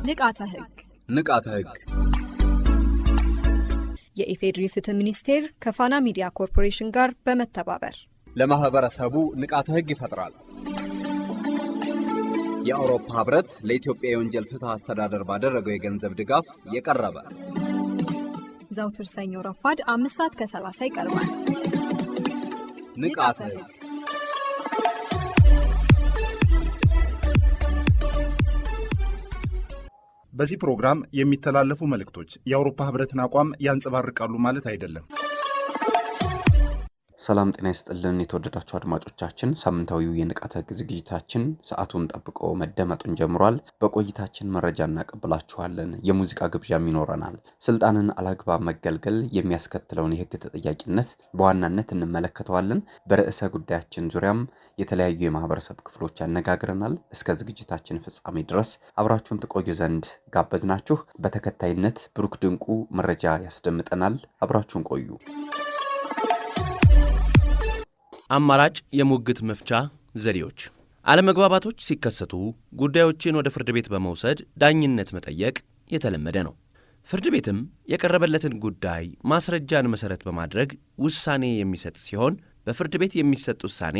ንቃተ ህግ የኢፌድሪ ፍትህ ሚኒስቴር ከፋና ሚዲያ ኮርፖሬሽን ጋር በመተባበር ለማህበረሰቡ ንቃተ ህግ ይፈጥራል። የአውሮፓ ህብረት ለኢትዮጵያ የወንጀል ፍትህ አስተዳደር ባደረገው የገንዘብ ድጋፍ የቀረበ ዘውትር ሰኞ ረፋድ 5:30 ይቀርባል። ንቃተ ህግ በዚህ ፕሮግራም የሚተላለፉ መልእክቶች የአውሮፓ ህብረትን አቋም ያንጸባርቃሉ ማለት አይደለም። ሰላም ጤና ይስጥልን የተወደዳችሁ አድማጮቻችን፣ ሳምንታዊው የንቃተ ህግ ዝግጅታችን ሰዓቱን ጠብቆ መደመጡን ጀምሯል። በቆይታችን መረጃ እናቀብላችኋለን፣ የሙዚቃ ግብዣም ይኖረናል። ስልጣንን አላግባብ መገልገል የሚያስከትለውን የህግ ተጠያቂነት በዋናነት እንመለከተዋለን። በርዕሰ ጉዳያችን ዙሪያም የተለያዩ የማህበረሰብ ክፍሎች ያነጋግረናል። እስከ ዝግጅታችን ፍጻሜ ድረስ አብራችሁን ትቆዩ ዘንድ ጋበዝናችሁ። በተከታይነት ብሩክ ድንቁ መረጃ ያስደምጠናል። አብራችሁን ቆዩ። አማራጭ የሙግት መፍቻ ዘዴዎች። አለመግባባቶች ሲከሰቱ ጉዳዮችን ወደ ፍርድ ቤት በመውሰድ ዳኝነት መጠየቅ የተለመደ ነው። ፍርድ ቤትም የቀረበለትን ጉዳይ ማስረጃን መሰረት በማድረግ ውሳኔ የሚሰጥ ሲሆን በፍርድ ቤት የሚሰጥ ውሳኔ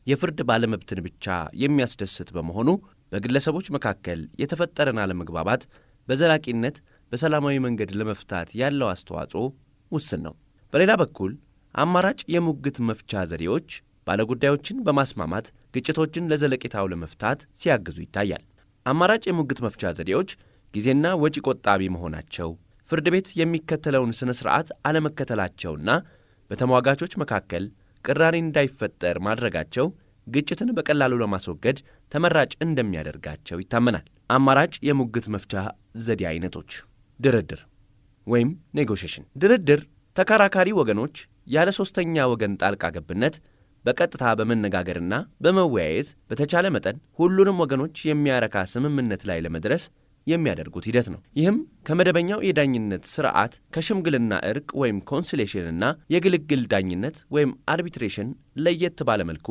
የፍርድ ባለመብትን ብቻ የሚያስደስት በመሆኑ በግለሰቦች መካከል የተፈጠረን አለመግባባት በዘላቂነት በሰላማዊ መንገድ ለመፍታት ያለው አስተዋጽኦ ውስን ነው። በሌላ በኩል አማራጭ የሙግት መፍቻ ዘዴዎች ባለጉዳዮችን በማስማማት ግጭቶችን ለዘለቄታው ለመፍታት ሲያግዙ ይታያል። አማራጭ የሙግት መፍቻ ዘዴዎች ጊዜና ወጪ ቆጣቢ መሆናቸው፣ ፍርድ ቤት የሚከተለውን ስነ ስርዓት አለመከተላቸውና በተሟጋቾች መካከል ቅራኔ እንዳይፈጠር ማድረጋቸው ግጭትን በቀላሉ ለማስወገድ ተመራጭ እንደሚያደርጋቸው ይታመናል። አማራጭ የሙግት መፍቻ ዘዴ አይነቶች። ድርድር ወይም ኔጎሽዬሽን። ድርድር ተከራካሪ ወገኖች ያለ ሶስተኛ ወገን ጣልቃ ገብነት በቀጥታ በመነጋገርና በመወያየት በተቻለ መጠን ሁሉንም ወገኖች የሚያረካ ስምምነት ላይ ለመድረስ የሚያደርጉት ሂደት ነው። ይህም ከመደበኛው የዳኝነት ስርዓት ከሽምግልና እርቅ ወይም ኮንሲሌሽንና የግልግል ዳኝነት ወይም አርቢትሬሽን ለየት ባለመልኩ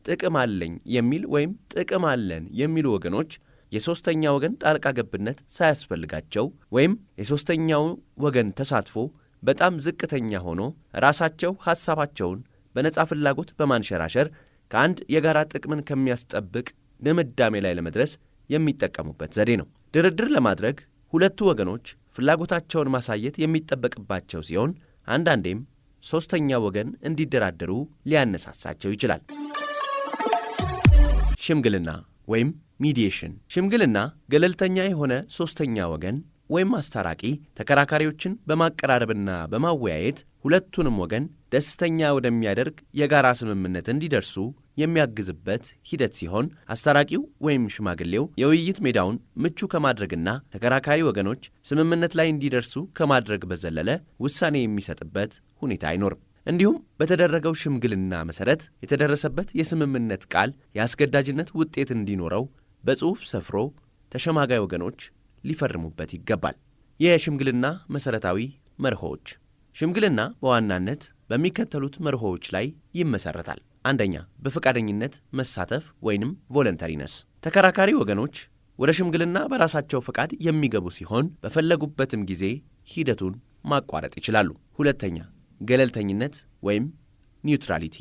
ጥቅም አለኝ የሚል ወይም ጥቅም አለን የሚሉ ወገኖች የሶስተኛ ወገን ጣልቃ ገብነት ሳያስፈልጋቸው ወይም የሶስተኛው ወገን ተሳትፎ በጣም ዝቅተኛ ሆኖ ራሳቸው ሐሳባቸውን በነጻ ፍላጎት በማንሸራሸር ከአንድ የጋራ ጥቅምን ከሚያስጠብቅ ድምዳሜ ላይ ለመድረስ የሚጠቀሙበት ዘዴ ነው። ድርድር ለማድረግ ሁለቱ ወገኖች ፍላጎታቸውን ማሳየት የሚጠበቅባቸው ሲሆን አንዳንዴም ሶስተኛ ወገን እንዲደራደሩ ሊያነሳሳቸው ይችላል። ሽምግልና ወይም ሚዲዬሽን። ሽምግልና ገለልተኛ የሆነ ሶስተኛ ወገን ወይም አስታራቂ ተከራካሪዎችን በማቀራረብና በማወያየት ሁለቱንም ወገን ደስተኛ ወደሚያደርግ የጋራ ስምምነት እንዲደርሱ የሚያግዝበት ሂደት ሲሆን አስታራቂው ወይም ሽማግሌው የውይይት ሜዳውን ምቹ ከማድረግና ተከራካሪ ወገኖች ስምምነት ላይ እንዲደርሱ ከማድረግ በዘለለ ውሳኔ የሚሰጥበት ሁኔታ አይኖርም። እንዲሁም በተደረገው ሽምግልና መሰረት የተደረሰበት የስምምነት ቃል የአስገዳጅነት ውጤት እንዲኖረው በጽሑፍ ሰፍሮ ተሸማጋይ ወገኖች ሊፈርሙበት ይገባል። የሽምግልና መሰረታዊ መርሆዎች። ሽምግልና በዋናነት በሚከተሉት መርሆዎች ላይ ይመሰረታል። አንደኛ፣ በፈቃደኝነት መሳተፍ ወይንም ቮለንተሪነስ። ተከራካሪ ወገኖች ወደ ሽምግልና በራሳቸው ፈቃድ የሚገቡ ሲሆን በፈለጉበትም ጊዜ ሂደቱን ማቋረጥ ይችላሉ። ሁለተኛ፣ ገለልተኝነት ወይም ኒውትራሊቲ።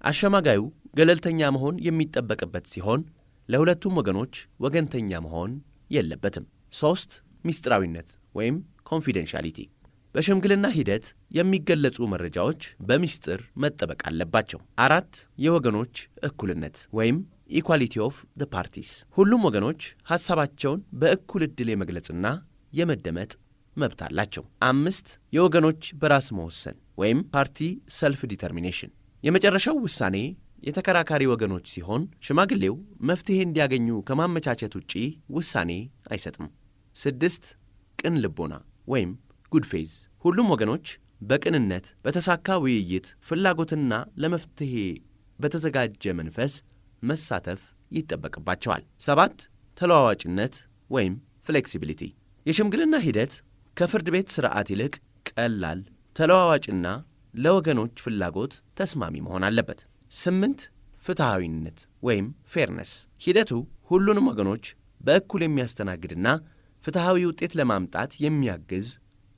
አሸማጋዩ ገለልተኛ መሆን የሚጠበቅበት ሲሆን ለሁለቱም ወገኖች ወገንተኛ መሆን የለበትም። 3. ሚስጥራዊነት ወይም ኮንፊደንሻሊቲ። በሽምግልና ሂደት የሚገለጹ መረጃዎች በሚስጥር መጠበቅ አለባቸው። 4. የወገኖች እኩልነት ወይም ኢኳሊቲ ኦፍ ዘ ፓርቲስ። ሁሉም ወገኖች ሐሳባቸውን በእኩል ዕድል የመግለጽና የመደመጥ መብት አላቸው። 5. የወገኖች በራስ መወሰን ወይም ፓርቲ ሰልፍ ዲተርሚኔሽን። የመጨረሻው ውሳኔ የተከራካሪ ወገኖች ሲሆን ሽማግሌው መፍትሄ እንዲያገኙ ከማመቻቸት ውጪ ውሳኔ አይሰጥም። 6. ቅን ልቦና ወይም ጉድ ፌዝ። ሁሉም ወገኖች በቅንነት በተሳካ ውይይት ፍላጎትና ለመፍትሄ በተዘጋጀ መንፈስ መሳተፍ ይጠበቅባቸዋል። 7. ተለዋዋጭነት ወይም ፍሌክሲቢሊቲ። የሽምግልና ሂደት ከፍርድ ቤት ሥርዓት ይልቅ ቀላል፣ ተለዋዋጭና ለወገኖች ፍላጎት ተስማሚ መሆን አለበት። 8. ፍትሐዊነት ወይም ፌርነስ። ሂደቱ ሁሉንም ወገኖች በእኩል የሚያስተናግድና ፍትሐዊ ውጤት ለማምጣት የሚያግዝ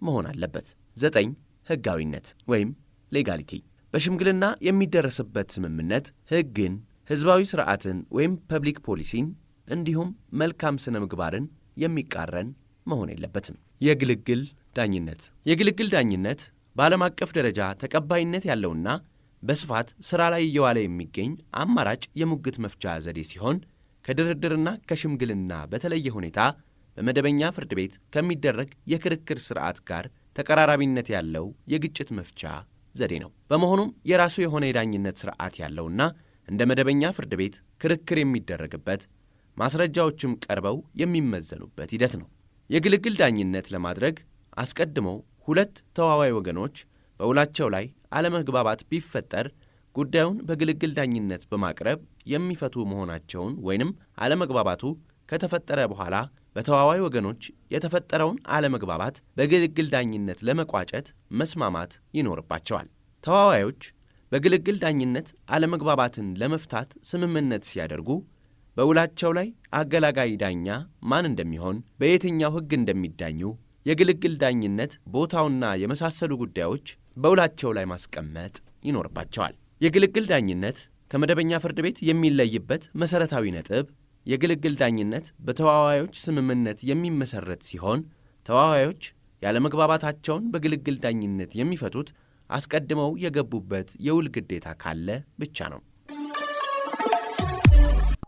መሆን አለበት። 9 ሕጋዊነት ወይም ሌጋሊቲ። በሽምግልና የሚደረስበት ስምምነት ሕግን፣ ሕዝባዊ ሥርዓትን ወይም ፐብሊክ ፖሊሲን እንዲሁም መልካም ስነ ምግባርን የሚቃረን መሆን የለበትም። የግልግል ዳኝነት። የግልግል ዳኝነት በዓለም አቀፍ ደረጃ ተቀባይነት ያለውና በስፋት ሥራ ላይ እየዋለ የሚገኝ አማራጭ የሙግት መፍቻ ዘዴ ሲሆን ከድርድርና ከሽምግልና በተለየ ሁኔታ በመደበኛ ፍርድ ቤት ከሚደረግ የክርክር ሥርዓት ጋር ተቀራራቢነት ያለው የግጭት መፍቻ ዘዴ ነው። በመሆኑም የራሱ የሆነ የዳኝነት ሥርዓት ያለውና እንደ መደበኛ ፍርድ ቤት ክርክር የሚደረግበት፣ ማስረጃዎችም ቀርበው የሚመዘኑበት ሂደት ነው። የግልግል ዳኝነት ለማድረግ አስቀድሞ ሁለት ተዋዋይ ወገኖች በውላቸው ላይ አለመግባባት ቢፈጠር ጉዳዩን በግልግል ዳኝነት በማቅረብ የሚፈቱ መሆናቸውን ወይንም አለመግባባቱ ከተፈጠረ በኋላ በተዋዋይ ወገኖች የተፈጠረውን አለመግባባት በግልግል ዳኝነት ለመቋጨት መስማማት ይኖርባቸዋል። ተዋዋዮች በግልግል ዳኝነት አለመግባባትን ለመፍታት ስምምነት ሲያደርጉ በውላቸው ላይ አገላጋይ ዳኛ ማን እንደሚሆን፣ በየትኛው ሕግ እንደሚዳኙ፣ የግልግል ዳኝነት ቦታውና የመሳሰሉ ጉዳዮች በውላቸው ላይ ማስቀመጥ ይኖርባቸዋል። የግልግል ዳኝነት ከመደበኛ ፍርድ ቤት የሚለይበት መሠረታዊ ነጥብ የግልግል ዳኝነት በተዋዋዮች ስምምነት የሚመሰረት ሲሆን ተዋዋዮች ያለመግባባታቸውን በግልግል ዳኝነት የሚፈቱት አስቀድመው የገቡበት የውል ግዴታ ካለ ብቻ ነው።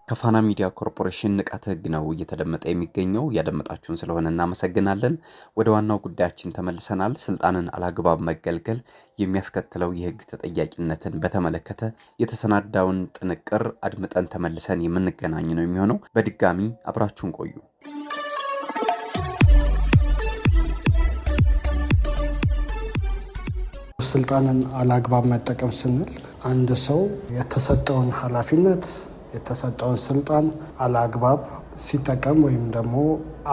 ከፋና ሚዲያ ኮርፖሬሽን ንቃተ ሕግ ነው እየተደመጠ የሚገኘው። ያደመጣችሁን ስለሆነ እናመሰግናለን። ወደ ዋናው ጉዳያችን ተመልሰናል። ስልጣንን አላግባብ መገልገል የሚያስከትለው የሕግ ተጠያቂነትን በተመለከተ የተሰናዳውን ጥንቅር አድምጠን ተመልሰን የምንገናኝ ነው የሚሆነው። በድጋሚ አብራችሁን ቆዩ። ስልጣንን አላግባብ መጠቀም ስንል አንድ ሰው የተሰጠውን ኃላፊነት የተሰጠውን ስልጣን አላግባብ ሲጠቀም ወይም ደግሞ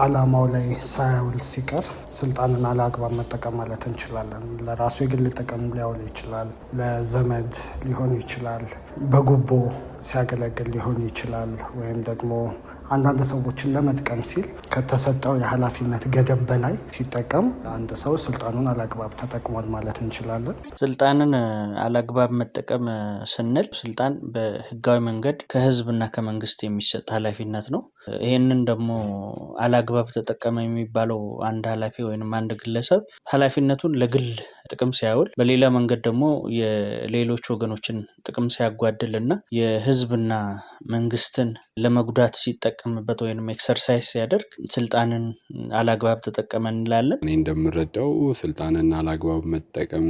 ዓላማው ላይ ሳያውል ሲቀር ስልጣንን አላግባብ መጠቀም ማለት እንችላለን። ለራሱ የግል ጥቅም ሊያውል ይችላል፣ ለዘመድ ሊሆን ይችላል፣ በጉቦ ሲያገለግል ሊሆን ይችላል፣ ወይም ደግሞ አንዳንድ ሰዎችን ለመጥቀም ሲል ከተሰጠው የኃላፊነት ገደብ በላይ ሲጠቀም አንድ ሰው ስልጣኑን አላግባብ ተጠቅሟል ማለት እንችላለን። ስልጣንን አላግባብ መጠቀም ስንል ስልጣን በሕጋዊ መንገድ ከሕዝብና ከመንግስት የሚሰጥ ኃላፊነት ነው። ይህንን ደግሞ አላግባብ ተጠቀመ የሚባለው አንድ ኃላፊ ወይም አንድ ግለሰብ ኃላፊነቱን ለግል ጥቅም ሲያውል፣ በሌላ መንገድ ደግሞ የሌሎች ወገኖችን ጥቅም ሲያጓድል እና የህዝብና መንግስትን ለመጉዳት ሲጠቀምበት ወይም ኤክሰርሳይዝ ሲያደርግ ስልጣንን አላግባብ ተጠቀመ እንላለን። እኔ እንደምረዳው ስልጣንን አላግባብ መጠቀም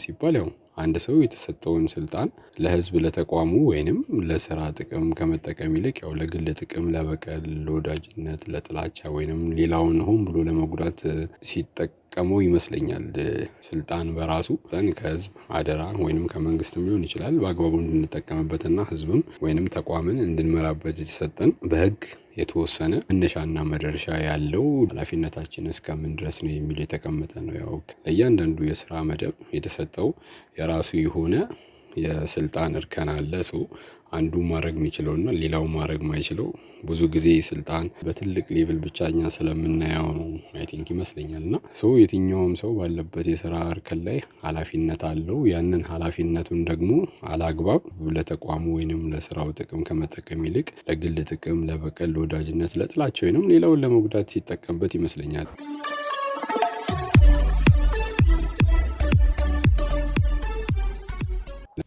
ሲባል ያው አንድ ሰው የተሰጠውን ስልጣን ለህዝብ፣ ለተቋሙ ወይንም ለስራ ጥቅም ከመጠቀም ይልቅ ያው ለግል ጥቅም፣ ለበቀል፣ ለወዳጅነት፣ ለጥላቻ ወይንም ሌላውን ሆን ብሎ ለመጉዳት ሲጠቀመው ይመስለኛል። ስልጣን በራሱ ከህዝብ አደራ ወይንም ከመንግስትም ሊሆን ይችላል በአግባቡ እንድንጠቀምበትና ህዝብም ወይንም ተቋምን እንድንመራበት የተሰጠን በህግ የተወሰነ መነሻና መድረሻ ያለው ኃላፊነታችን እስከምን ድረስ ነው የሚል የተቀመጠ ነው። ያው ለእያንዳንዱ የስራ መደብ የተሰጠው የራሱ የሆነ የስልጣን እርከን አለ። ሰው አንዱ ማድረግ የሚችለውና ሌላው ማድረግ ማይችለው ብዙ ጊዜ ስልጣን በትልቅ ሌቭል ብቻኛ ስለምናየው ነው አይ ቲንክ ይመስለኛልና ሰው የትኛውም ሰው ባለበት የስራ እርከን ላይ ኃላፊነት አለው። ያንን ኃላፊነቱን ደግሞ አላግባብ ለተቋሙ ወይንም ለስራው ጥቅም ከመጠቀም ይልቅ ለግል ጥቅም፣ ለበቀል፣ ለወዳጅነት፣ ለጥላቻ ወይንም ሌላውን ለመጉዳት ሲጠቀምበት ይመስለኛል።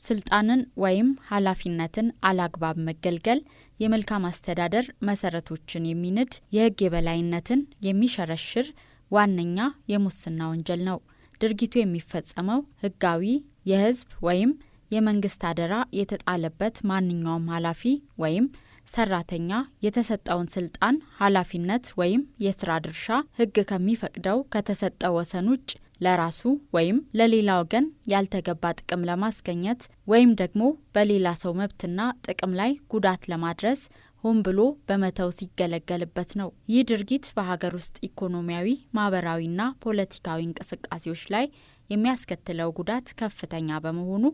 ስልጣንን ወይም ኃላፊነትን አላግባብ መገልገል የመልካም አስተዳደር መሰረቶችን የሚንድ የሕግ የበላይነትን የሚሸረሽር ዋነኛ የሙስና ወንጀል ነው። ድርጊቱ የሚፈጸመው ሕጋዊ የሕዝብ ወይም የመንግስት አደራ የተጣለበት ማንኛውም ኃላፊ ወይም ሰራተኛ የተሰጠውን ስልጣን፣ ኃላፊነት ወይም የስራ ድርሻ ሕግ ከሚፈቅደው ከተሰጠው ወሰን ውጭ ለራሱ ወይም ለሌላ ወገን ያልተገባ ጥቅም ለማስገኘት ወይም ደግሞ በሌላ ሰው መብትና ጥቅም ላይ ጉዳት ለማድረስ ሆን ብሎ በመተው ሲገለገልበት ነው። ይህ ድርጊት በሀገር ውስጥ ኢኮኖሚያዊ፣ ማህበራዊና ፖለቲካዊ እንቅስቃሴዎች ላይ የሚያስከትለው ጉዳት ከፍተኛ በመሆኑ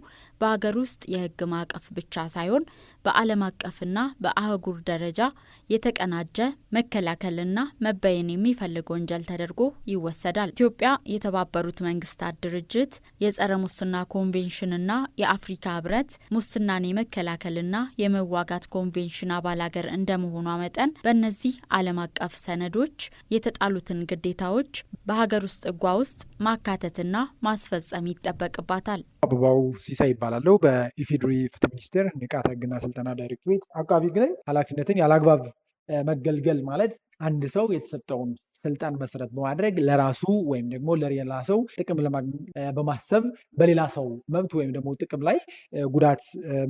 በሀገር ውስጥ የህግ ማዕቀፍ ብቻ ሳይሆን በዓለም አቀፍና በአህጉር ደረጃ የተቀናጀ መከላከልና መበየን የሚፈልግ ወንጀል ተደርጎ ይወሰዳል። ኢትዮጵያ የተባበሩት መንግስታት ድርጅት የጸረ ሙስና ኮንቬንሽንና የአፍሪካ ህብረት ሙስናን የመከላከልና የመዋጋት ኮንቬንሽን አባል ሀገር እንደመሆኗ መጠን በእነዚህ ዓለም አቀፍ ሰነዶች የተጣሉትን ግዴታዎች በሀገር ውስጥ ህጓ ውስጥ ማካተትና ማስፈጸም ይጠበቅባታል። አበባው ሲሳይ ይባላለሁ። በኢፌዴሪ ፍትህ ሚኒስቴር ንቃተ ህግና ስልጠና ዳይሬክቶሬት አቃቢ ህግ ነኝ። ኃላፊነትን ያለአግባብ መገልገል ማለት አንድ ሰው የተሰጠውን ስልጣን መሰረት በማድረግ ለራሱ ወይም ደግሞ ለሌላ ሰው ጥቅም በማሰብ በሌላ ሰው መብት ወይም ደግሞ ጥቅም ላይ ጉዳት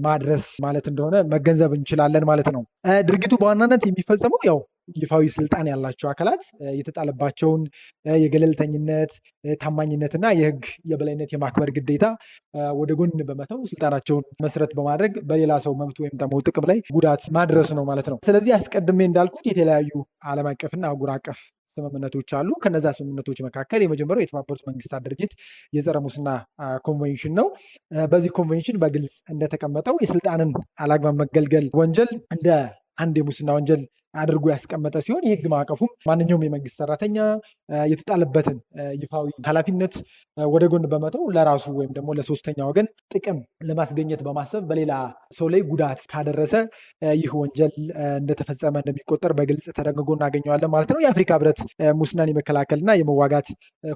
ማድረስ ማለት እንደሆነ መገንዘብ እንችላለን ማለት ነው። ድርጊቱ በዋናነት የሚፈጸመው ያው ይፋዊ ስልጣን ያላቸው አካላት የተጣለባቸውን የገለልተኝነት፣ ታማኝነትና የህግ የበላይነት የማክበር ግዴታ ወደ ጎን በመተው ስልጣናቸውን መሰረት በማድረግ በሌላ ሰው መብት ወይም ደግሞ ጥቅም ላይ ጉዳት ማድረስ ነው ማለት ነው። ስለዚህ አስቀድሜ እንዳልኩት የተለያዩ ዓለም አቀፍና አህጉር አቀፍ ስምምነቶች አሉ። ከነዛ ስምምነቶች መካከል የመጀመሪያው የተባበሩት መንግስታት ድርጅት የጸረ ሙስና ኮንቬንሽን ነው። በዚህ ኮንቬንሽን በግልጽ እንደተቀመጠው የስልጣንን አላግባብ መገልገል ወንጀል እንደ አንድ የሙስና ወንጀል አድርጎ ያስቀመጠ ሲሆን የህግ ማዕቀፉም ማንኛውም የመንግስት ሰራተኛ የተጣለበትን ይፋዊ ኃላፊነት ወደ ጎን በመተው ለራሱ ወይም ደግሞ ለሶስተኛ ወገን ጥቅም ለማስገኘት በማሰብ በሌላ ሰው ላይ ጉዳት ካደረሰ ይህ ወንጀል እንደተፈጸመ እንደሚቆጠር በግልጽ ተደንግጎ እናገኘዋለን ማለት ነው። የአፍሪካ ህብረት ሙስናን የመከላከልና የመዋጋት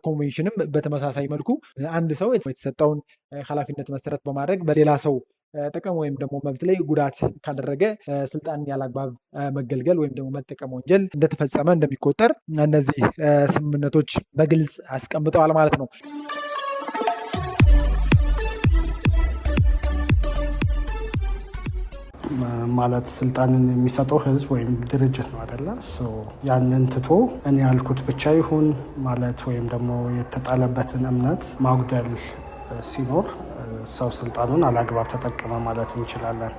ኮንቬንሽንም በተመሳሳይ መልኩ አንድ ሰው የተሰጠውን ኃላፊነት መሰረት በማድረግ በሌላ ሰው ጥቅም ወይም ደግሞ መብት ላይ ጉዳት ካደረገ ስልጣን ያላግባብ መገልገል ወይም ደግሞ መጠቀም ወንጀል እንደተፈጸመ እንደሚቆጠር እነዚህ ስምምነቶች በግልጽ አስቀምጠዋል ማለት ነው። ማለት ስልጣንን የሚሰጠው ህዝብ ወይም ድርጅት ነው አይደለ? ያንን ትቶ እኔ ያልኩት ብቻ ይሁን ማለት ወይም ደግሞ የተጣለበትን እምነት ማጉደል ሲኖር ሰው ስልጣኑን አላግባብ ተጠቀመ ማለት እንችላለን።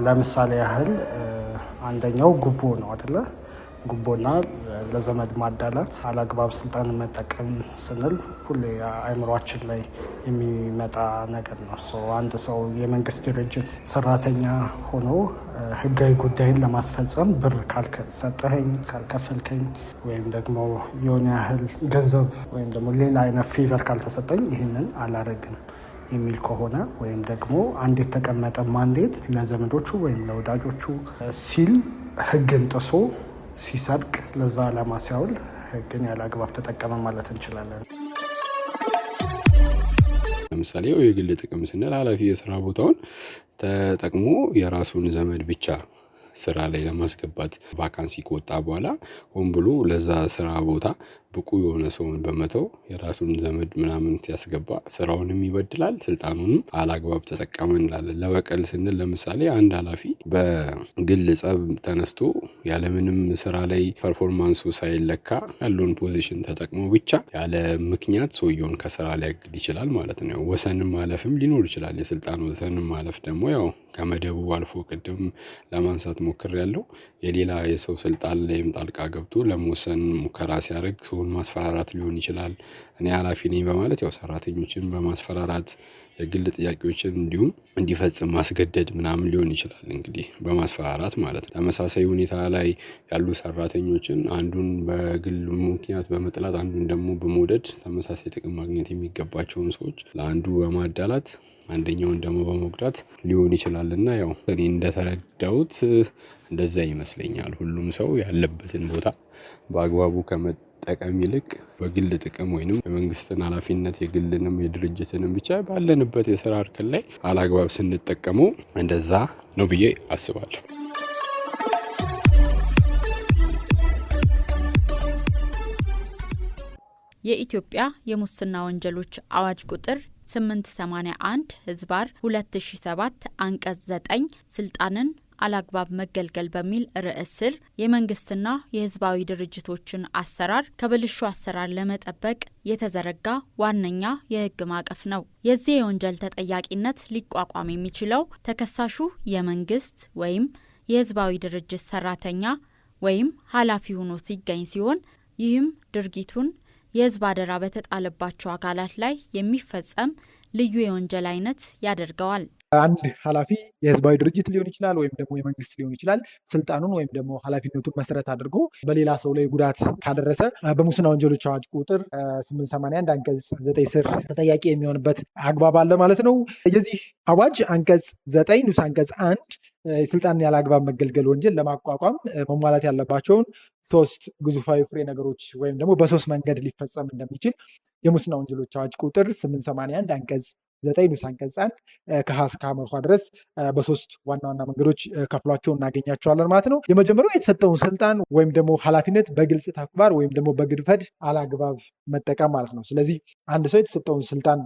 ለምሳሌ ያህል አንደኛው ጉቦ ነው አይደለ? ጉቦና ለዘመድ ማዳላት አላግባብ ስልጣን መጠቀም ስንል ሁሌ አእምሯችን ላይ የሚመጣ ነገር ነው። አንድ ሰው የመንግስት ድርጅት ሰራተኛ ሆኖ ህጋዊ ጉዳይን ለማስፈጸም ብር ካልሰጠኸኝ፣ ካልከፈልከኝ ወይም ደግሞ የሆነ ያህል ገንዘብ ወይም ደግሞ ሌላ አይነት ፌቨር ካልተሰጠኝ ይህንን አላረግም የሚል ከሆነ ወይም ደግሞ አንድ የተቀመጠ ማንዴት ለዘመዶቹ ወይም ለወዳጆቹ ሲል ህግን ጥሶ ሲሰርቅ ለዛ ዓላማ ሲያውል ህግን ያለ አግባብ ተጠቀመ ማለት እንችላለን። ለምሳሌ የግል ጥቅም ስንል ኃላፊ የስራ ቦታውን ተጠቅሞ የራሱን ዘመድ ብቻ ስራ ላይ ለማስገባት ቫካንሲ ከወጣ በኋላ ሆን ብሎ ለዛ ስራ ቦታ ብቁ የሆነ ሰውን በመተው የራሱን ዘመድ ምናምን ሲያስገባ ስራውንም ይበድላል፣ ስልጣኑንም አላግባብ ተጠቀመ እንላለን። ለበቀል ስንል ለምሳሌ አንድ ኃላፊ በግል ጸብ ተነስቶ ያለምንም ስራ ላይ ፐርፎርማንሱ ሳይለካ ያለውን ፖዚሽን ተጠቅሞ ብቻ ያለ ምክንያት ሰውየውን ከስራ ሊያግድ ይችላል ማለት ነው። ወሰንም ማለፍም ሊኖር ይችላል። የስልጣን ወሰንም ማለፍ ደግሞ ያው ከመደቡ አልፎ ቅድም ለማንሳት ሞክሬያለሁ። የሌላ የሰው ስልጣን ላይም ጣልቃ ገብቶ ለመወሰን ሙከራ ሲያደርግ ሰውን ማስፈራራት ሊሆን ይችላል። እኔ ኃላፊ ነኝ በማለት ያው ሰራተኞችን በማስፈራራት የግል ጥያቄዎችን እንዲሁም እንዲፈጽም ማስገደድ ምናምን ሊሆን ይችላል። እንግዲህ በማስፈራራት ማለት ነው። ተመሳሳይ ሁኔታ ላይ ያሉ ሰራተኞችን አንዱን በግል ምክንያት በመጥላት አንዱን ደግሞ በመውደድ ተመሳሳይ ጥቅም ማግኘት የሚገባቸውን ሰዎች ለአንዱ በማዳላት አንደኛውን ደግሞ በመጉዳት ሊሆን ይችላልና ያው እኔ እንደተረዳሁት እንደዛ ይመስለኛል። ሁሉም ሰው ያለበትን ቦታ በአግባቡ ከመጠቀም ይልቅ በግል ጥቅም ወይንም የመንግስትን ኃላፊነት የግልንም የድርጅትንም ብቻ ባለንበት የስራ እርከን ላይ አላግባብ ስንጠቀመው እንደዛ ነው ብዬ አስባለሁ። የኢትዮጵያ የሙስና ወንጀሎች አዋጅ ቁጥር 881 ህዝባር 2007 አንቀጽ 9 ስልጣንን አላግባብ መገልገል በሚል ርዕስ ስር የመንግስትና የህዝባዊ ድርጅቶችን አሰራር ከብልሹ አሰራር ለመጠበቅ የተዘረጋ ዋነኛ የህግ ማዕቀፍ ነው። የዚህ የወንጀል ተጠያቂነት ሊቋቋም የሚችለው ተከሳሹ የመንግስት ወይም የህዝባዊ ድርጅት ሰራተኛ ወይም ኃላፊ ሆኖ ሲገኝ ሲሆን ይህም ድርጊቱን የህዝብ አደራ በተጣለባቸው አካላት ላይ የሚፈጸም ልዩ የወንጀል አይነት ያደርገዋል። አንድ ኃላፊ የህዝባዊ ድርጅት ሊሆን ይችላል ወይም ደግሞ የመንግስት ሊሆን ይችላል ስልጣኑን ወይም ደግሞ ኃላፊነቱን መሰረት አድርጎ በሌላ ሰው ላይ ጉዳት ካደረሰ በሙስና ወንጀሎች አዋጅ ቁጥር 881 አንቀጽ 9 ስር ተጠያቂ የሚሆንበት አግባብ አለ ማለት ነው። የዚህ አዋጅ አንቀጽ 9 ንዑስ አንቀጽ 1 የስልጣንን ያለ አግባብ መገልገል ወንጀል ለማቋቋም መሟላት ያለባቸውን 3 ግዙፋዊ ፍሬ ነገሮች ወይም ደግሞ በ3 መንገድ ሊፈጸም እንደሚችል የሙስና ወንጀሎች አዋጅ ቁጥር 881 አንቀጽ 9 ንዑስ አንቀጽ 1 ከሀ እስከ ሐ ድረስ በ3 ዋና ዋና መንገዶች ከፍሏቸው እናገኛቸዋለን ማለት ነው። የመጀመሪያው የተሰጠውን ስልጣን ወይም ደግሞ ኃላፊነት በግልጽ ተግባር ወይም ደግሞ በግድፈት አላግባብ መጠቀም ማለት ነው። ስለዚህ አንድ ሰው የተሰጠውን ስልጣን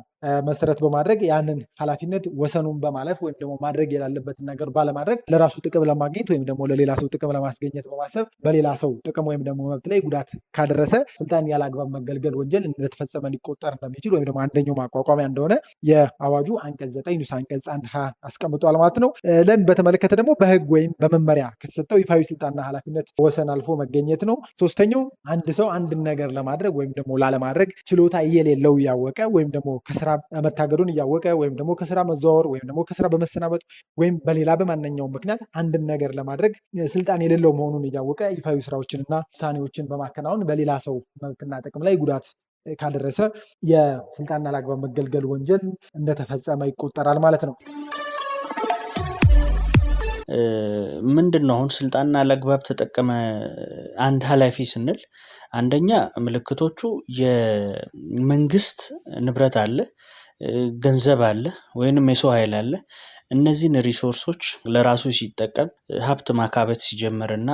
መሰረት በማድረግ ያንን ኃላፊነት ወሰኑን በማለፍ ወይም ደግሞ ማድረግ የሌለበትን ነገር ባለማድረግ ለራሱ ጥቅም ለማግኘት ወይም ደግሞ ለሌላ ሰው ጥቅም ለማስገኘት በማሰብ በሌላ ሰው ጥቅም ወይም ደግሞ መብት ላይ ጉዳት ካደረሰ ስልጣን ያለ አግባብ መገልገል ወንጀል እንደተፈጸመ ሊቆጠር እንደሚችል ወይም ደግሞ አንደኛው ማቋቋሚያ እንደሆነ የአዋጁ አንቀጽ 9 ንዑስ አንቀጽ 1 ሀ አስቀምጧል ማለት ነው። ለን በተመለከተ ደግሞ በህግ ወይም በመመሪያ ከተሰጠው ይፋዊ ስልጣንና ኃላፊነት ወሰን አልፎ መገኘት ነው። ሶስተኛው አንድ ሰው አንድን ነገር ለማድረግ ወይም ደግሞ ላለማድረግ ችሎታ የሌለው እያወቀ ወይም ደግሞ ከስራ መታገዱን እያወቀ ወይም ደግሞ ከስራ መዘዋወር ወይም ደግሞ ከስራ በመሰናበጥ ወይም በሌላ በማንኛውም ምክንያት አንድን ነገር ለማድረግ ስልጣን የሌለው መሆኑን እያወቀ ይፋዊ ስራዎችንና ውሳኔዎችን በማከናወን በሌላ ሰው መብትና ጥቅም ላይ ጉዳት ካደረሰ የስልጣንና ያለአግባብ መገልገል ወንጀል እንደተፈጸመ ይቆጠራል ማለት ነው። ምንድነው አሁን ስልጣንና ያለአግባብ ተጠቀመ አንድ ኃላፊ ስንል አንደኛ ምልክቶቹ የመንግስት ንብረት አለ፣ ገንዘብ አለ ወይንም የሰው ኃይል አለ። እነዚህን ሪሶርሶች ለራሱ ሲጠቀም ሀብት ማካበት ሲጀምርና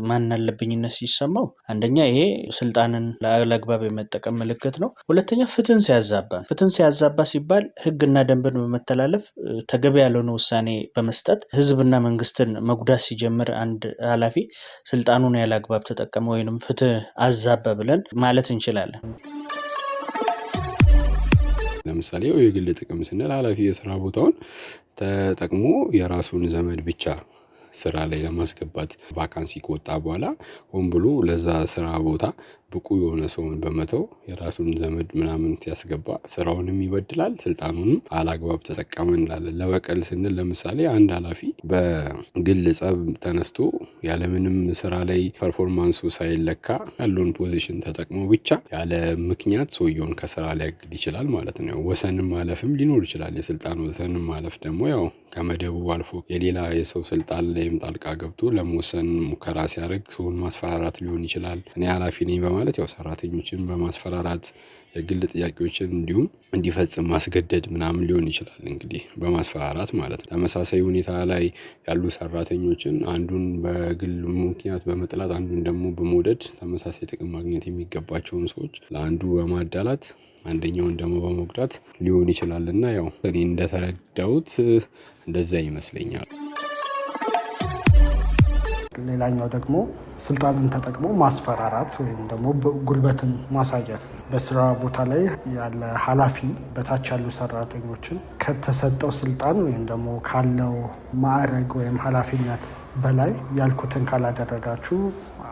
ማንአለብኝነት ሲሰማው አንደኛ ይሄ ስልጣንን ያለአግባብ የመጠቀም ምልክት ነው። ሁለተኛ ፍትህን ሲያዛባ ሲባል ህግና ደንብን በመተላለፍ ተገቢ ያልሆነ ውሳኔ በመስጠት ህዝብና መንግስትን መጉዳት ሲጀምር አንድ ኃላፊ ስልጣኑን ያለአግባብ ተጠቀመ ወይንም ፍትህ አዛባ ብለን ማለት እንችላለን። ለምሳሌ የግል ጥቅም ስንል ኃላፊ የስራ ቦታውን ተጠቅሞ የራሱን ዘመድ ብቻ ስራ ላይ ለማስገባት ቫካንሲ ከወጣ በኋላ ሆን ብሎ ለዛ ስራ ቦታ ብቁ የሆነ ሰውን በመተው የራሱን ዘመድ ምናምን ሲያስገባ ስራውንም ይበድላል፣ ስልጣኑንም አላግባብ ተጠቀመ እንላለን። ለበቀል ስንል ለምሳሌ አንድ ኃላፊ በግል ጸብ ተነስቶ ያለምንም ስራ ላይ ፐርፎርማንሱ ሳይለካ ያለውን ፖዚሽን ተጠቅሞ ብቻ ያለ ምክንያት ሰውየውን ከስራ ሊያግድ ይችላል ማለት ነው። ወሰንም ማለፍም ሊኖር ይችላል። የስልጣን ወሰንም ማለፍ ደግሞ ያው ከመደቡ አልፎ የሌላ የሰው ስልጣን ላይም ጣልቃ ገብቶ ለመወሰን ሙከራ ሲያደርግ ሰውን ማስፈራራት ሊሆን ይችላል። እኔ ኃላፊ ነኝ በማለት ያው ሰራተኞችን በማስፈራራት የግል ጥያቄዎችን እንዲሁም እንዲፈጽም ማስገደድ ምናምን ሊሆን ይችላል። እንግዲህ በማስፈራራት ማለት ነው። ተመሳሳይ ሁኔታ ላይ ያሉ ሰራተኞችን አንዱን በግል ምክንያት በመጥላት አንዱን ደግሞ በመውደድ ተመሳሳይ ጥቅም ማግኘት የሚገባቸውን ሰዎች ለአንዱ በማዳላት አንደኛውን ደግሞ በመጉዳት ሊሆን ይችላልና ያው እኔ እንደተረዳሁት እንደዛ ይመስለኛል። ሌላኛው ደግሞ ስልጣንን ተጠቅሞ ማስፈራራት ወይም ደግሞ ጉልበትን ማሳየት። በስራ ቦታ ላይ ያለ ኃላፊ በታች ያሉ ሰራተኞችን ከተሰጠው ስልጣን ወይም ደግሞ ካለው ማዕረግ ወይም ኃላፊነት በላይ ያልኩትን ካላደረጋችሁ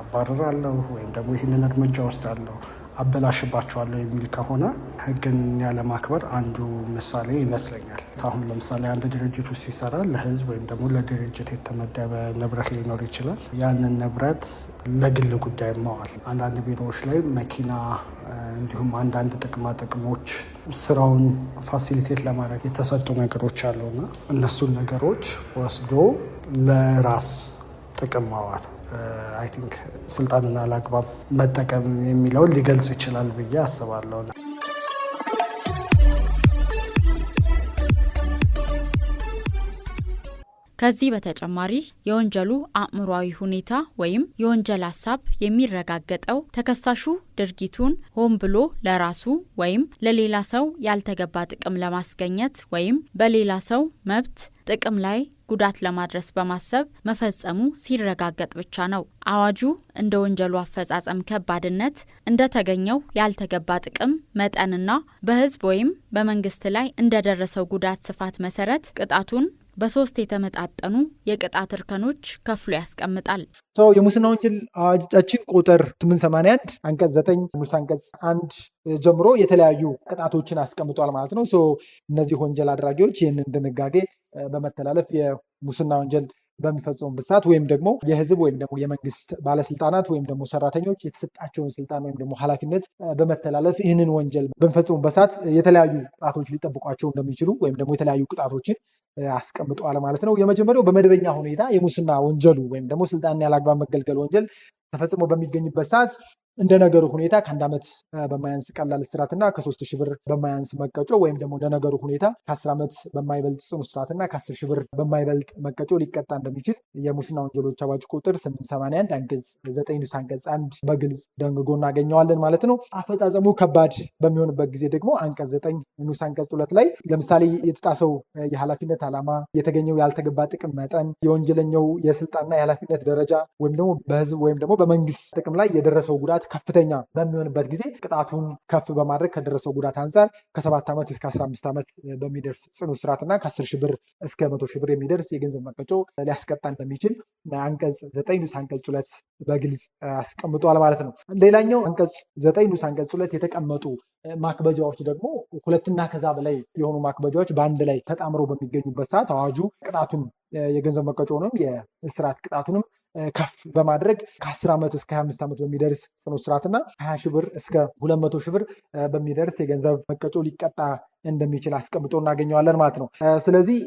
አባርራለሁ ወይም ደግሞ ይህንን እርምጃ ወስዳለሁ፣ አበላሽባቸዋለሁ የሚል ከሆነ ህግን ያለማክበር አንዱ ምሳሌ ይመስለኛል። አሁን ለምሳሌ አንድ ድርጅት ውስጥ ሲሰራ ለህዝብ ወይም ደግሞ ለድርጅት የተመደበ ንብረት ሊኖር ይችላል። ያንን ንብረት ለግል ጉዳይ ማዋል፣ አንዳንድ ቢሮዎች ላይ መኪና እንዲሁም አንዳንድ ጥቅማ ጥቅሞች ስራውን ፋሲሊቴት ለማድረግ የተሰጡ ነገሮች አሉና እነሱን ነገሮች ወስዶ ለራስ ጥቅም ማዋል አይ ቲንክ ስልጣንና ያለአግባብ መጠቀም የሚለውን ሊገልጽ ይችላል ብዬ አስባለሁ። ከዚህ በተጨማሪ የወንጀሉ አእምሯዊ ሁኔታ ወይም የወንጀል ሀሳብ የሚረጋገጠው ተከሳሹ ድርጊቱን ሆን ብሎ ለራሱ ወይም ለሌላ ሰው ያልተገባ ጥቅም ለማስገኘት ወይም በሌላ ሰው መብት ጥቅም ላይ ጉዳት ለማድረስ በማሰብ መፈጸሙ ሲረጋገጥ ብቻ ነው። አዋጁ እንደ ወንጀሉ አፈጻጸም ከባድነት እንደተገኘው ያልተገባ ጥቅም መጠንና በህዝብ ወይም በመንግስት ላይ እንደደረሰው ጉዳት ስፋት መሰረት ቅጣቱን በ3 የተመጣጠኑ የቅጣት እርከኖች ከፍሎ ያስቀምጣል። የሙስና ወንጀል አዋጃችን ቁጥር 881 አንቀጽ 9 ንዑስ አንቀጽ 1 ጀምሮ የተለያዩ ቅጣቶችን አስቀምጧል ማለት ነው። እነዚህ ወንጀል አድራጊዎች ይህንን ድንጋጌ በመተላለፍ የሙስና ወንጀል በሚፈጽሙበት ሰዓት ወይም ደግሞ የህዝብ ወይም ደግሞ የመንግስት ባለስልጣናት ወይም ደግሞ ሰራተኞች የተሰጣቸውን ስልጣን ወይም ደግሞ ኃላፊነት በመተላለፍ ይህንን ወንጀል በሚፈጽሙበት ሰዓት የተለያዩ ቅጣቶች ሊጠብቋቸው እንደሚችሉ ወይም ደግሞ የተለያዩ ቅጣቶችን አስቀምጧል ማለት ነው። የመጀመሪያው በመደበኛ ሁኔታ የሙስና ወንጀሉ ወይም ደግሞ ስልጣንን ያላግባብ መገልገል ወንጀል ተፈጽሞ በሚገኝበት ሰዓት እንደ ነገሩ ሁኔታ ከ1 ዓመት በማያንስ ቀላል እስራትና ከ3,000 ብር በማያንስ መቀጮ ወይም ደግሞ እንደ ነገሩ ሁኔታ ከ10 ዓመት በማይበልጥ ጽኑ እስራትና ከ10,000 ብር በማይበልጥ መቀጮ ሊቀጣ እንደሚችል የሙስና ወንጀሎች አዋጅ ቁጥር 881 አንቀጽ 9 ንዑስ አንቀጽ 1 በግልጽ ደንግጎ እናገኘዋለን ማለት ነው። አፈጻጸሙ ከባድ በሚሆንበት ጊዜ ደግሞ አንቀጽ 9 ንዑስ አንቀጽ 2 ላይ ለምሳሌ የተጣሰው የኃላፊነት ዓላማ፣ የተገኘው ያልተገባ ጥቅም መጠን፣ የወንጀለኛው የስልጣንና የኃላፊነት ደረጃ ወይም ደግሞ በህዝብ ወይም ደግሞ በመንግስት ጥቅም ላይ የደረሰው ጉዳት ከፍተኛ በሚሆንበት ጊዜ ቅጣቱን ከፍ በማድረግ ከደረሰው ጉዳት አንጻር ከ7 ዓመት እስከ 15 ዓመት በሚደርስ ጽኑ እስራትና ከ10,000 ብር እስከ 100,000 ብር የሚደርስ የገንዘብ መቀጮ ሊያስቀጣ እንደሚችል አንቀጽ 9 ንዑስ አንቀጽ 2 በግልጽ አስቀምጧል ማለት ነው። ሌላኛው አንቀጽ 9 ንዑስ አንቀጽ 2 የተቀመጡ ማክበጃዎች ደግሞ 2 እና ከዛ በላይ የሆኑ ማክበጃዎች በአንድ ላይ ተጣምረው በሚገኙበት ሰዓት አዋጁ ቅጣቱን የገንዘብ መቀጮውንም የእስራት ቅጣቱንም ከፍ በማድረግ ከ10 ዓመት እስከ 25 ዓመት በሚደርስ ጽኑ እስራትና 20,000 ብር እስከ 200,000 ብር በሚደርስ የገንዘብ መቀጮ ሊቀጣ እንደሚችል አስቀምጦ እናገኘዋለን ማለት ነው። ስለዚህ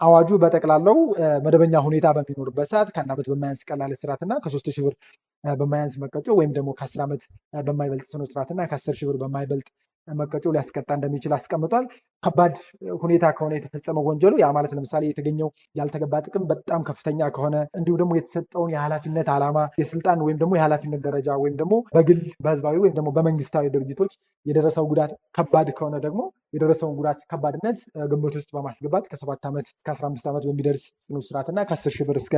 አዋጁ በጠቅላላው መደበኛ ሁኔታ በሚኖርበት ሰዓት ከ1 ዓመት በማያንስ ቀላል እስራትና ከ3,000 ብር በማያንስ መቀጮ ወይም ደግሞ ከ10 ዓመት በማይበልጥ ጽኑ እስራትና ከ10,000 ብር በማይበልጥ መቀጮ ሊያስቀጣ እንደሚችል አስቀምጧል። ከባድ ሁኔታ ከሆነ የተፈጸመው ወንጀሉ ያ ማለት ለምሳሌ የተገኘው ያልተገባ ጥቅም በጣም ከፍተኛ ከሆነ እንዲሁም ደግሞ የተሰጠውን የኃላፊነት ዓላማ፣ የስልጣን ወይም ደግሞ የኃላፊነት ደረጃ ወይም ደግሞ በግል በህዝባዊ ወይም ደግሞ በመንግስታዊ ድርጅቶች የደረሰው ጉዳት ከባድ ከሆነ ደግሞ የደረሰውን ጉዳት ከባድነት ግምት ውስጥ በማስገባት ከ7 ዓመት እስከ 15 ዓመት በሚደርስ ጽኑ እስራትና ከ10,000 ብር እስከ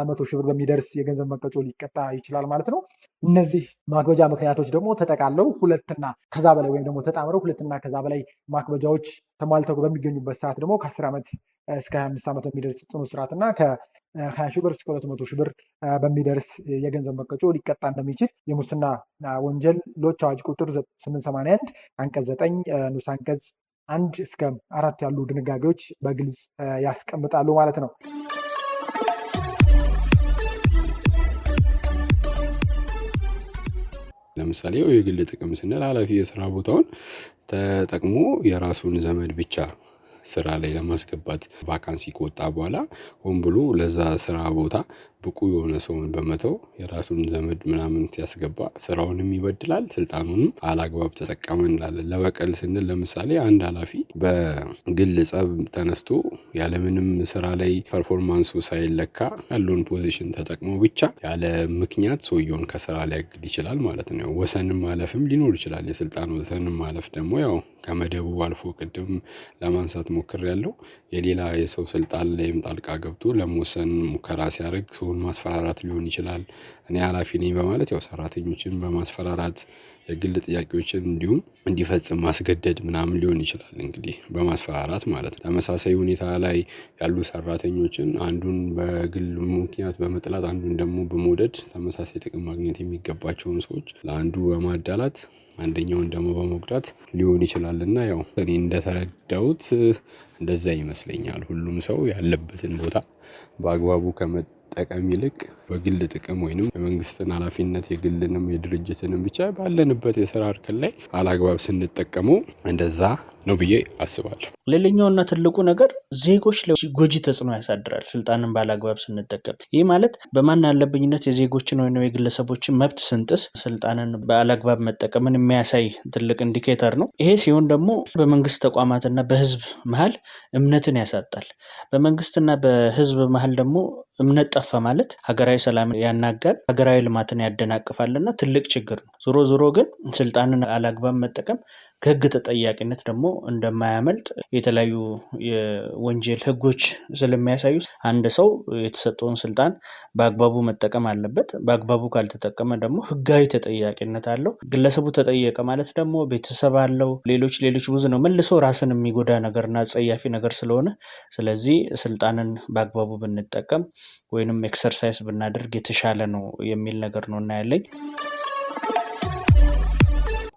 100,000 ብር በሚደርስ የገንዘብ መቀጮ ሊቀጣ ይችላል ማለት ነው። እነዚህ ማክበጃ ምክንያቶች ደግሞ ተጠቃለው 2 እና ከዛ በላይ ወይም ደግሞ ተጣምረው 2 እና ከዛ በላይ ማክበጃዎች ተሟልተው በሚገኙበት ሰዓት ደግሞ ከ10 ዓመት እስከ 25 ዓመት በሚደርስ ጽኑ እስራትና ከ20,000 ብር እስከ 200,000 ብር በሚደርስ የገንዘብ መቀጮ ሊቀጣ እንደሚችል የሙስና ወንጀሎች አዋጅ ቁጥር 881 አንቀጽ 9 ንዑስ አንቀጽ 1 እስከ 4 ያሉ ድንጋጌዎች በግልጽ ያስቀምጣሉ ማለት ነው። ለምሳሌ የግል ጥቅም ስንል ኃላፊ የስራ ቦታውን ተጠቅሞ የራሱን ዘመድ ብቻ ስራ ላይ ለማስገባት ቫካንሲ ከወጣ በኋላ ሆን ብሎ ለዛ ስራ ቦታ ብቁ የሆነ ሰውን በመተው የራሱን ዘመድ ምናምን ሲያስገባ ስራውንም ይበድላል፣ ስልጣኑንም አላግባብ ተጠቀመ እንላለን። ለበቀል ስንል ለምሳሌ አንድ ኃላፊ በግል ጸብ ተነስቶ ያለምንም ስራ ላይ ፐርፎርማንሱ ሳይለካ ያለውን ፖዚሽን ተጠቅሞ ብቻ ያለ ምክንያት ሰውየውን ከስራ ሊያግድ ይችላል ማለት ነው። ወሰንም ማለፍም ሊኖር ይችላል። የስልጣን ወሰንም ማለፍ ደግሞ ያው ከመደቡ አልፎ ቅድም ለማንሳት ሞክሬያለሁ። የሌላ የሰው ስልጣን ላይም ጣልቃ ገብቶ ለመወሰን ሙከራ ሲያደርግ ሰውን ማስፈራራት ሊሆን ይችላል። እኔ ኃላፊ ነኝ በማለት ያው ሰራተኞችን በማስፈራራት የግል ጥያቄዎችን እንዲሁም እንዲፈጽም ማስገደድ ምናምን ሊሆን ይችላል። እንግዲህ በማስፈራራት ማለት ነው። ተመሳሳይ ሁኔታ ላይ ያሉ ሰራተኞችን አንዱን በግል ምክንያት በመጥላት አንዱን ደግሞ በመውደድ ተመሳሳይ ጥቅም ማግኘት የሚገባቸውን ሰዎች ለአንዱ በማዳላት አንደኛውን ደግሞ በመጉዳት ሊሆን ይችላልና ያው እኔ እንደተረዳሁት እንደዛ ይመስለኛል። ሁሉም ሰው ያለበትን ቦታ በአግባቡ ከመጠቀም ይልቅ በግል ጥቅም ወይንም የመንግስትን ኃላፊነት የግልንም የድርጅትንም ብቻ ባለንበት የስራ እርከን ላይ አላግባብ ስንጠቀመው እንደዛ ነው ብዬ አስባለሁ። ሌላኛውና ትልቁ ነገር ዜጎች ላይ ጎጂ ተጽዕኖ ያሳድራል ስልጣንን ባላግባብ ስንጠቀም። ይህ ማለት በማን ያለብኝነት የዜጎችን ወይም የግለሰቦችን መብት ስንጥስ ስልጣንን ባላግባብ መጠቀምን የሚያሳይ ትልቅ ኢንዲኬተር ነው። ይሄ ሲሆን ደግሞ በመንግስት ተቋማትና በህዝብ መሀል እምነትን ያሳጣል። በመንግስትና በህዝብ መሀል ደግሞ እምነት ጠፋ ማለት ሀገራዊ ሰላም ያናጋል፣ ሀገራዊ ልማትን ያደናቅፋልና ትልቅ ችግር ነው። ዞሮ ግን ስልጣንን አላግባብ መጠቀም ከህግ ተጠያቂነት ደግሞ እንደማያመልጥ የተለያዩ የወንጀል ህጎች ስለሚያሳዩ አንድ ሰው የተሰጠውን ስልጣን በአግባቡ መጠቀም አለበት። በአግባቡ ካልተጠቀመ ደግሞ ህጋዊ ተጠያቂነት አለው። ግለሰቡ ተጠየቀ ማለት ደግሞ ቤተሰብ አለው፣ ሌሎች ብዙ ነው። መልሶ ራስን የሚጎዳ ነገርና አጸያፊ ነገር ስለሆነ ስለዚህ ስልጣንን በአግባቡ ብንጠቀም ወይንም ኤክሰርሳይዝ ብናደርግ የተሻለ ነው የሚል ነገር ነው እና ያለኝ።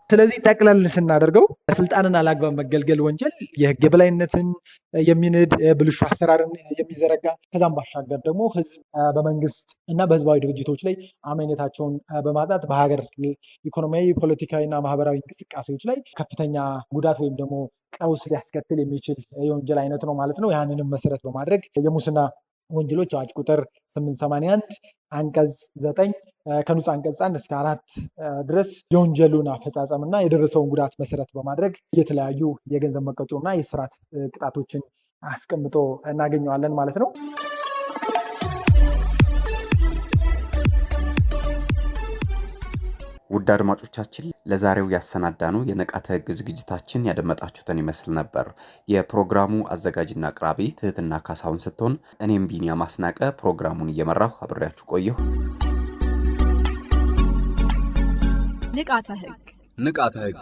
ስለዚህ ጠቅለል ስናደርገው ስልጣንን አላግባብ መገልገል ወንጀል የህግ የበላይነትን የሚንድ ብልሹ አሰራርን የሚዘረጋ ከዛም ባሻገር ደግሞ ህዝብ በመንግስት እና በህዝባዊ ድርጅቶች ላይ አመኔታቸውን በማጣት በሀገር ኢኮኖሚያዊ፣ ፖለቲካዊ እና ማህበራዊ እንቅስቃሴዎች ላይ ከፍተኛ ጉዳት ወይም ደግሞ ቀውስ ሊያስከትል የሚችል የወንጀል አይነት ነው ማለት ነው። ያንንም መሰረት በማድረግ የሙስና ወንጀሎች አዋጅ ቁጥር 881 አንቀጽ 9 ከንዑስ አንቀጽ 1 እስከ 4 ድረስ የወንጀሉን አፈጻጸም እና የደረሰውን ጉዳት መሰረት በማድረግ የተለያዩ የገንዘብ መቀጮ እና የስርዓት ቅጣቶችን አስቀምጦ እናገኘዋለን ማለት ነው። ውድ አድማጮቻችን ለዛሬው ያሰናዳነው የንቃተ ህግ ዝግጅታችን ያደመጣችሁትን ይመስል ነበር። የፕሮግራሙ አዘጋጅና አቅራቢ ትህትና ካሳሁን ስትሆን እኔም ቢኒያም አስናቀ ፕሮግራሙን እየመራሁ አብሬያችሁ ቆየሁ። ንቃተ ህግ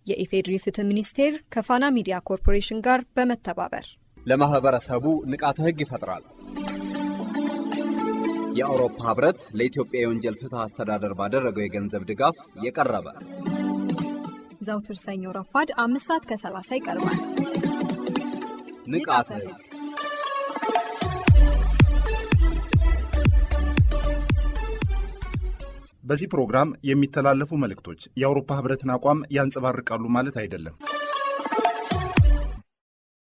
የኢፌዴሪ ፍትህ ሚኒስቴር ከፋና ሚዲያ ኮርፖሬሽን ጋር በመተባበር ለማህበረሰቡ ንቃተ ህግ ይፈጥራል። የአውሮፓ ህብረት ለኢትዮጵያ የወንጀል ፍትህ አስተዳደር ባደረገው የገንዘብ ድጋፍ የቀረበ ዘውትር ሰኞ ረፋድ 5:30 ይቀርባል። ንቃተ ህግ በዚህ ፕሮግራም የሚተላለፉ መልእክቶች የአውሮፓ ህብረትን አቋም ያንጸባርቃሉ ማለት አይደለም።